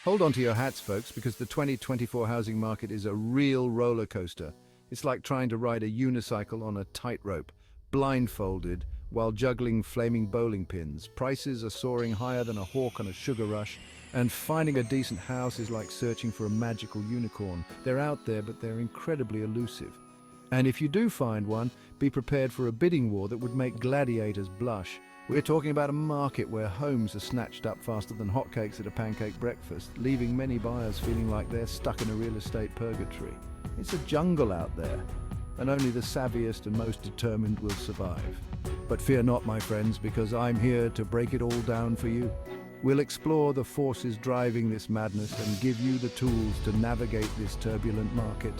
Hold on to your hats, folks, because the 2024 housing market is a real roller coaster. It's like trying to ride a unicycle on a tightrope, blindfolded, while juggling flaming bowling pins. Prices are soaring higher than a hawk on a sugar rush, and finding a decent house is like searching for a magical unicorn. They're out there, but they're incredibly elusive. And if you do find one, be prepared for a bidding war that would make gladiators blush. We're talking about a market where homes are snatched up faster than hotcakes at a pancake breakfast, leaving many buyers feeling like they're stuck in a real estate purgatory. It's a jungle out there, and only the savviest and most determined will survive. But fear not, my friends, because I'm here to break it all down for you. We'll explore the forces driving this madness and give you the tools to navigate this turbulent market.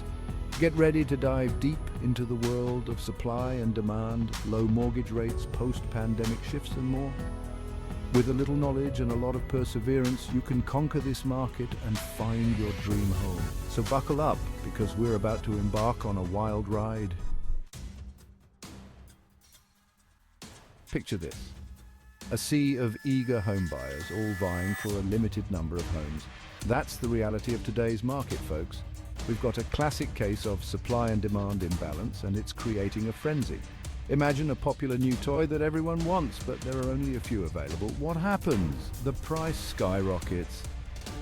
Get ready to dive deep into the world of supply and demand, low mortgage rates, post-pandemic shifts and more. With a little knowledge and a lot of perseverance, you can conquer this market and find your dream home. So buckle up, because we're about to embark on a wild ride. Picture this: a sea of eager home buyers, all vying for a limited number of homes. That's the reality of today's market, folks. We've got a classic case of supply and demand imbalance, and it's creating a frenzy. Imagine a popular new toy that everyone wants, but there are only a few available. What happens? The price skyrockets.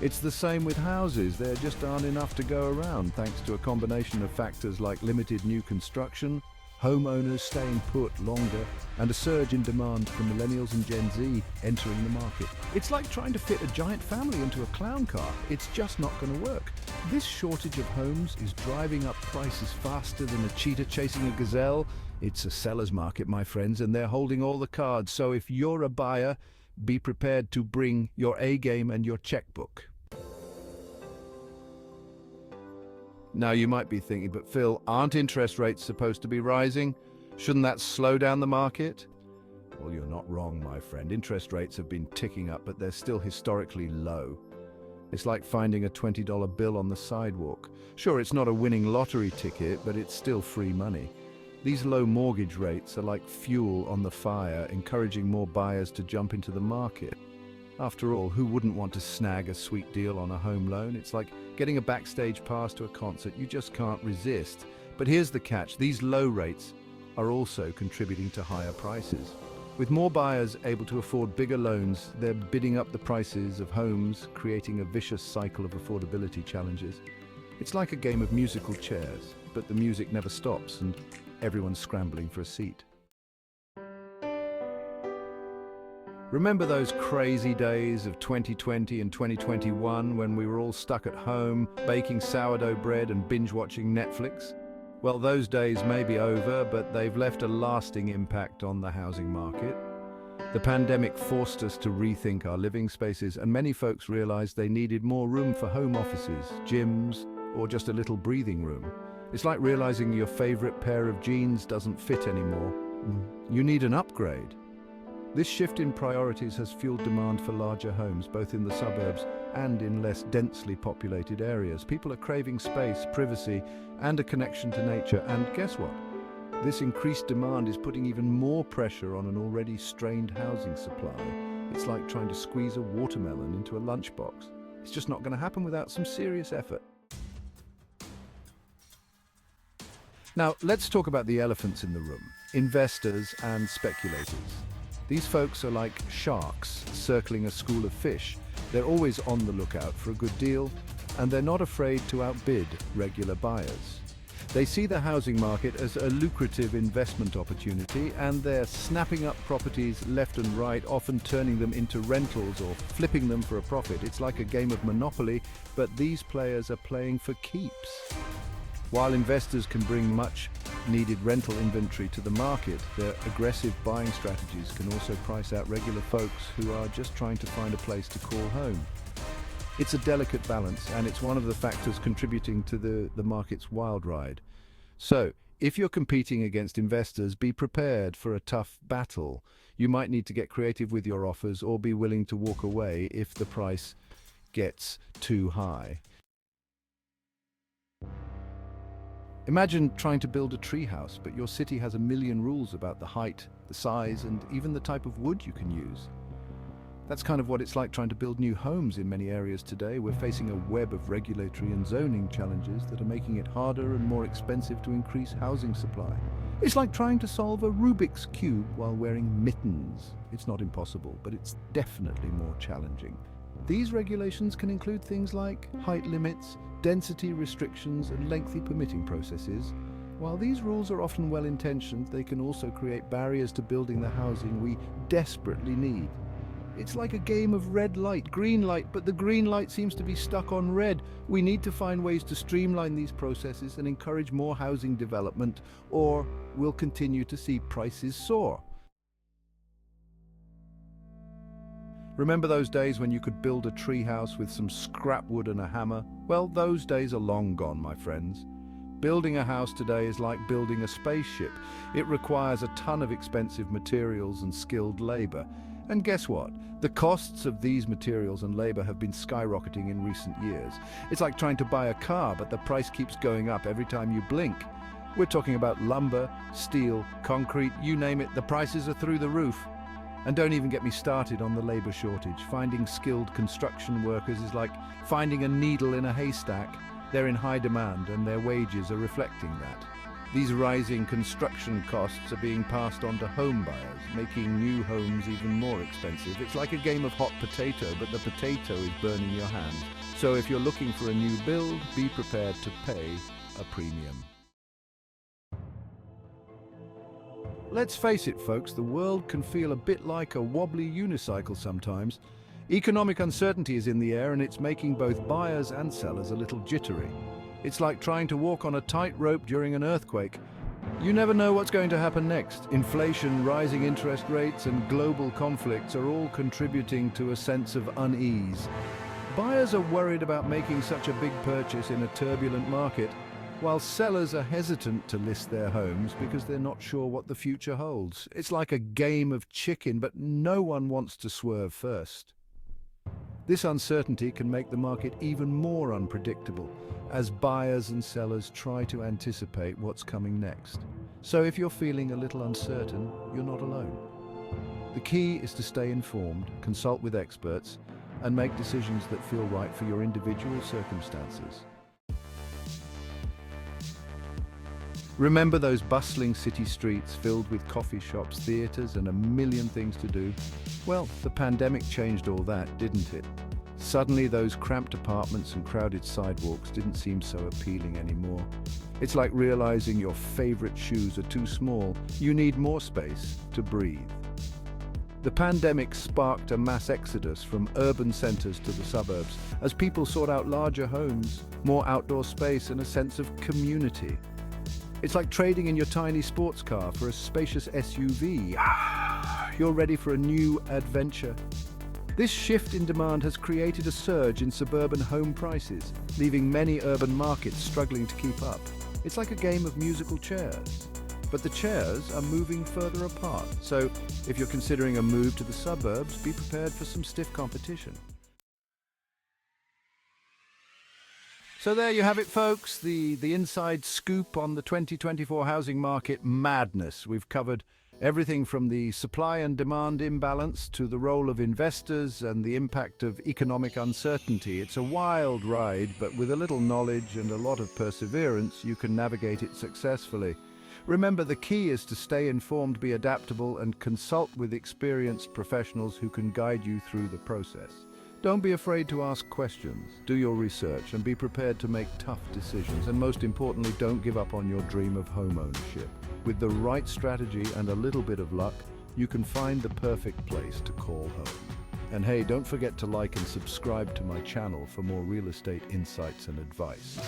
It's the same with houses. There just aren't enough to go around, thanks to a combination of factors like limited new construction, homeowners staying put longer, and a surge in demand from millennials and Gen Z entering the market. It's like trying to fit a giant family into a clown car. It's just not going to work. This shortage of homes is driving up prices faster than a cheetah chasing a gazelle. It's a seller's market, my friends, and they're holding all the cards. So if you're a buyer, be prepared to bring your A game and your checkbook. Now you might be thinking, but Phil, aren't interest rates supposed to be rising? Shouldn't that slow down the market? Well, you're not wrong, my friend. Interest rates have been ticking up, but they're still historically low. It's like finding a $20 bill on the sidewalk. Sure, it's not a winning lottery ticket, but it's still free money. These low mortgage rates are like fuel on the fire, encouraging more buyers to jump into the market. After all, who wouldn't want to snag a sweet deal on a home loan? It's like getting a backstage pass to a concert. You just can't resist. But here's the catch: these low rates are also contributing to higher prices. With more buyers able to afford bigger loans, they're bidding up the prices of homes, creating a vicious cycle of affordability challenges. It's like a game of musical chairs, but the music never stops and everyone's scrambling for a seat. Remember those crazy days of 2020 and 2021 when we were all stuck at home, baking sourdough bread and binge-watching Netflix? Well, those days may be over, but they've left a lasting impact on the housing market. The pandemic forced us to rethink our living spaces, and many folks realized they needed more room for home offices, gyms, or just a little breathing room. It's like realizing your favorite pair of jeans doesn't fit anymore. You need an upgrade. This shift in priorities has fueled demand for larger homes, both in the suburbs and in less densely populated areas. People are craving space, privacy, and a connection to nature. And guess what? This increased demand is putting even more pressure on an already strained housing supply. It's like trying to squeeze a watermelon into a lunchbox. It's just not going to happen without some serious effort. Now, let's talk about the elephants in the room: investors and speculators. These folks are like sharks circling a school of fish. They're always on the lookout for a good deal, and they're not afraid to outbid regular buyers. They see the housing market as a lucrative investment opportunity, and they're snapping up properties left and right, often turning them into rentals or flipping them for a profit. It's like a game of Monopoly, but these players are playing for keeps. While investors can bring much needed rental inventory to the market, their aggressive buying strategies can also price out regular folks who are just trying to find a place to call home. It's a delicate balance, and it's one of the factors contributing to the market's wild ride. So, if you're competing against investors, be prepared for a tough battle. You might need to get creative with your offers or be willing to walk away if the price gets too high. Imagine trying to build a treehouse, but your city has a million rules about the height, the size, and even the type of wood you can use. That's kind of what it's like trying to build new homes in many areas today. We're facing a web of regulatory and zoning challenges that are making it harder and more expensive to increase housing supply. It's like trying to solve a Rubik's Cube while wearing mittens. It's not impossible, but it's definitely more challenging. These regulations can include things like height limits, density restrictions, and lengthy permitting processes. While these rules are often well-intentioned, they can also create barriers to building the housing we desperately need. It's like a game of red light, green light, but the green light seems to be stuck on red. We need to find ways to streamline these processes and encourage more housing development, or we'll continue to see prices soar. Remember those days when you could build a treehouse with some scrap wood and a hammer? Well, those days are long gone, my friends. Building a house today is like building a spaceship. It requires a ton of expensive materials and skilled labor. And guess what? The costs of these materials and labor have been skyrocketing in recent years. It's like trying to buy a car, but the price keeps going up every time you blink. We're talking about lumber, steel, concrete, you name it, the prices are through the roof. And don't even get me started on the labor shortage. Finding skilled construction workers is like finding a needle in a haystack. They're in high demand and their wages are reflecting that. These rising construction costs are being passed on to home buyers, making new homes even more expensive. It's like a game of hot potato, but the potato is burning your hand. So if you're looking for a new build, be prepared to pay a premium. Let's face it, folks, the world can feel a bit like a wobbly unicycle sometimes. Economic uncertainty is in the air and it's making both buyers and sellers a little jittery. It's like trying to walk on a tightrope during an earthquake. You never know what's going to happen next. Inflation, rising interest rates, and global conflicts are all contributing to a sense of unease. Buyers are worried about making such a big purchase in a turbulent market, while sellers are hesitant to list their homes because they're not sure what the future holds. It's like a game of chicken, but no one wants to swerve first. This uncertainty can make the market even more unpredictable as buyers and sellers try to anticipate what's coming next. So if you're feeling a little uncertain, you're not alone. The key is to stay informed, consult with experts, and make decisions that feel right for your individual circumstances. Remember those bustling city streets filled with coffee shops, theaters, and a million things to do? Well, the pandemic changed all that, didn't it? Suddenly those cramped apartments and crowded sidewalks didn't seem so appealing anymore. It's like realizing your favorite shoes are too small. You need more space to breathe. The pandemic sparked a mass exodus from urban centers to the suburbs as people sought out larger homes, more outdoor space, and a sense of community. It's like trading in your tiny sports car for a spacious SUV. You're ready for a new adventure. This shift in demand has created a surge in suburban home prices, leaving many urban markets struggling to keep up. It's like a game of musical chairs, but the chairs are moving further apart. So if you're considering a move to the suburbs, be prepared for some stiff competition. So there you have it, folks, the inside scoop on the 2024 housing market madness. We've covered everything from the supply and demand imbalance to the role of investors and the impact of economic uncertainty. It's a wild ride, but with a little knowledge and a lot of perseverance, you can navigate it successfully. Remember, the key is to stay informed, be adaptable, and consult with experienced professionals who can guide you through the process. Don't be afraid to ask questions, do your research, and be prepared to make tough decisions. And most importantly, don't give up on your dream of home ownership. With the right strategy and a little bit of luck, you can find the perfect place to call home. And hey, don't forget to like and subscribe to my channel for more real estate insights and advice.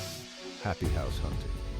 Happy house hunting.